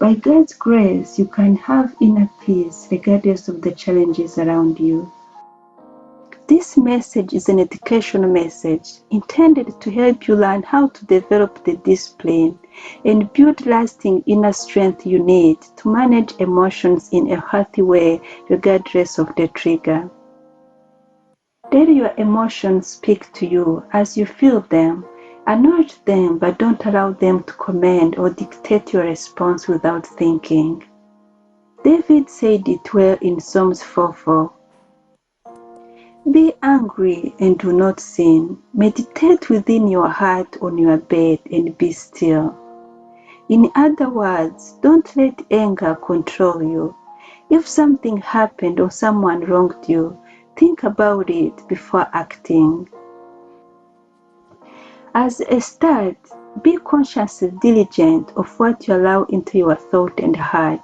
By God's grace, you can have inner peace regardless of the challenges around you. This message is an educational message intended to help you learn how to develop the discipline and build lasting inner strength you need to manage emotions in a healthy way regardless of the trigger. Let your emotions speak to you as you feel them. Acknowledge them, but don't allow them to command or dictate your response without thinking. David said it well in Psalms 4:4. Be angry and do not sin. Meditate within your heart on your bed and be still. In other words, don't let anger control you. If something happened or someone wronged you, think about it before acting. As a start, be consciously diligent of what you allow into your thought and heart.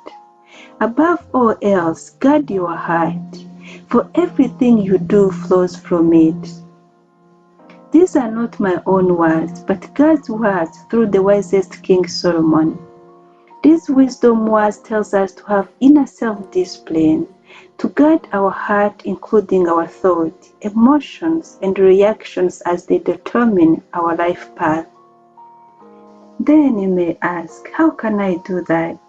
Above all else, guard your heart, for everything you do flows from it. These are not my own words, but God's words through the wisest King Solomon. This wisdom words tells us to have inner self-discipline, to guard our heart, including our thoughts, emotions, and reactions as they determine our life path. Then you may ask, how can I do that?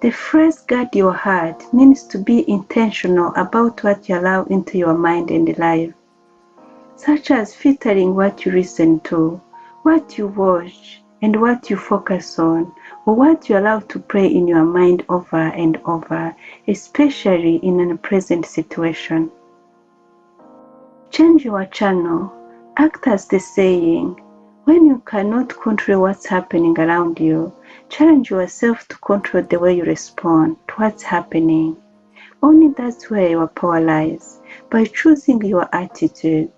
The phrase guard your heart means to be intentional about what you allow into your mind and life, such as filtering what you listen to, what you watch, and what you focus on, or what you allow to play in your mind over and over, especially in an unpleasant situation. Change your channel. Act as the saying, when you cannot control what's happening around you, challenge yourself to control the way you respond to what's happening. Only that's where your power lies, by choosing your attitude,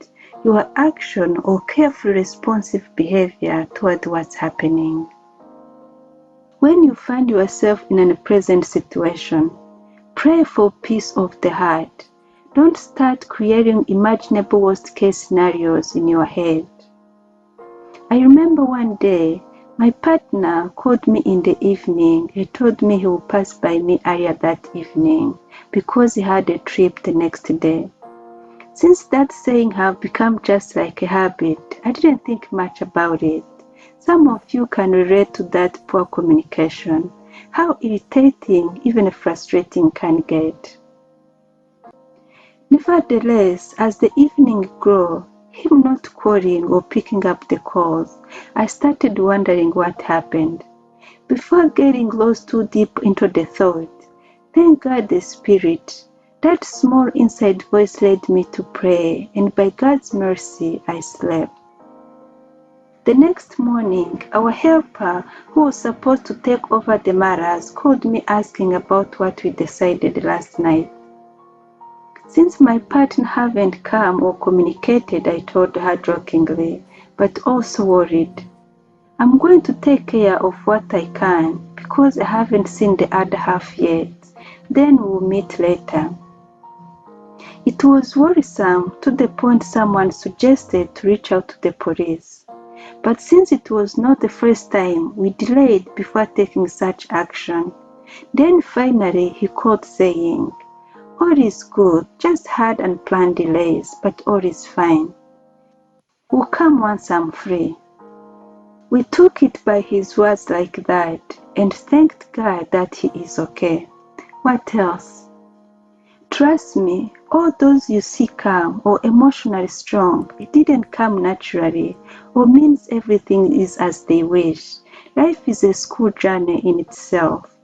your action, or careful responsive behavior toward what's happening. When you find yourself in an unpleasant situation, pray for peace of the heart. Don't start creating imaginable worst-case scenarios in your head. I remember one day, my partner called me in the evening and told me he would pass by me earlier that evening because he had a trip the next day. Since that saying have become just like a habit, I didn't think much about it. Some of you can relate to that poor communication, how irritating, even frustrating can get. Nevertheless, as the evening grew, him not calling or picking up the calls, I started wondering what happened. Before getting lost too deep into the thought, thank God the Spirit, that small inside voice led me to pray, and by God's mercy, I slept. The next morning, our helper, who was supposed to take over the matters, called me asking about what we decided last night. Since my partner hadn't come or communicated, I told her jokingly, but also worried. I'm going to take care of what I can, because I haven't seen the other half yet. Then we'll meet later. It was worrisome to the point someone suggested to reach out to the police. But since it was not the first time, we delayed before taking such action. Then finally he called saying, all is good, just had unplanned delays, but all is fine. We'll come once I'm free. We took it by his words like that and thanked God that he is okay. What else? Trust me, all those you see calm or emotionally strong, it didn't come naturally or means everything is as they wish. Life is a school journey in itself.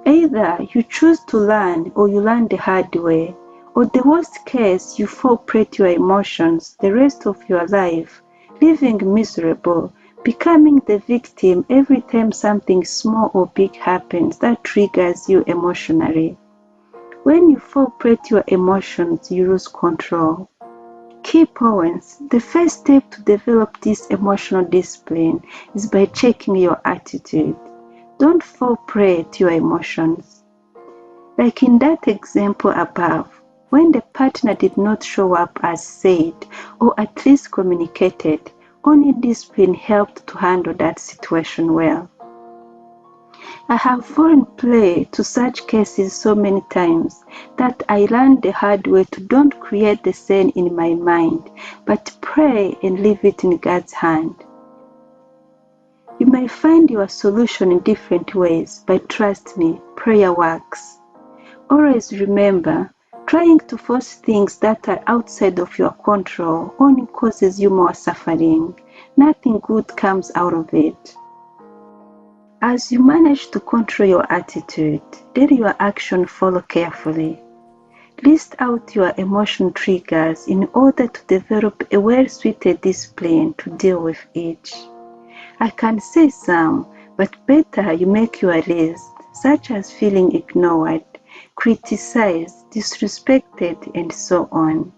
Either you choose to learn or you learn the hard way, or the worst case, you fall prey to your emotions the rest of your life, living miserable, becoming the victim every time something small or big happens that triggers you emotionally. When you fall prey to your emotions, you lose control. Key points. The first step to develop this emotional discipline is by checking your attitude. Don't fall prey to your emotions. Like in that example above, when the partner did not show up as said, or at least communicated, only discipline helped to handle that situation well. I have fallen prey to such cases so many times that I learned the hard way to don't create the sin in my mind, but pray and leave it in God's hand. You may find your solution in different ways, but trust me, prayer works. Always remember, trying to force things that are outside of your control only causes you more suffering. Nothing good comes out of it. As you manage to control your attitude, let your action follow carefully. List out your emotion triggers in order to develop a well-suited discipline to deal with each. I can say some, but better you make your list, such as feeling ignored, criticized, disrespected, and so on.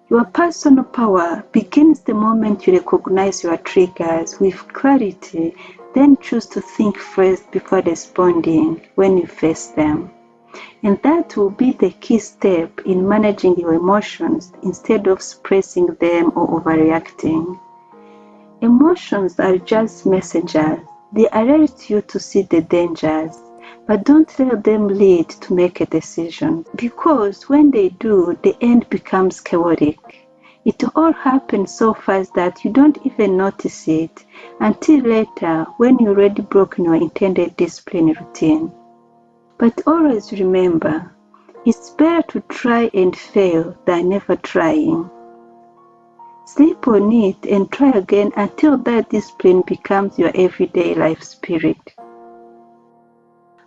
Your personal power begins the moment you recognize your triggers with clarity, then choose to think first before responding when you face them. And that will be the key step in managing your emotions instead of suppressing them or overreacting. Emotions are just messengers. They alert you to see the dangers, but don't let them lead to make a decision. Because when they do, the end becomes chaotic. It all happens so fast that you don't even notice it until later when you've already broken your intended discipline routine. But always remember, it's better to try and fail than never trying. Sleep on it and try again until that discipline becomes your everyday life spirit.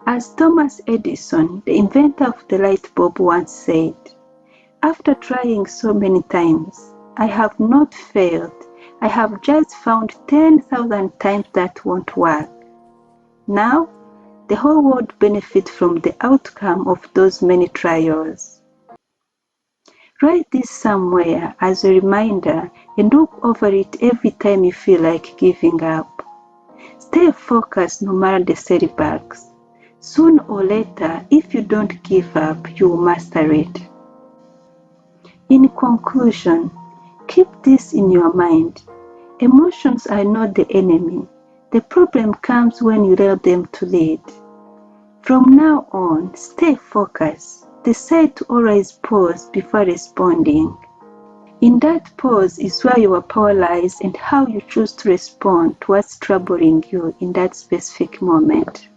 As Thomas Edison, the inventor of the light bulb, once said, "After trying so many times, I have not failed. I have just found 10,000 times that won't work. Now, the whole world benefits from the outcome of those many trials." Write this somewhere as a reminder and look over it every time you feel like giving up. Stay focused no matter the setbacks. Sooner or later, if you don't give up, you will master it. In conclusion, keep this in your mind. Emotions are not the enemy. The problem comes when you allow them to lead. From now on, stay focused. Decide to always pause before responding. In that pause is where your power lies and how you choose to respond to what's troubling you in that specific moment.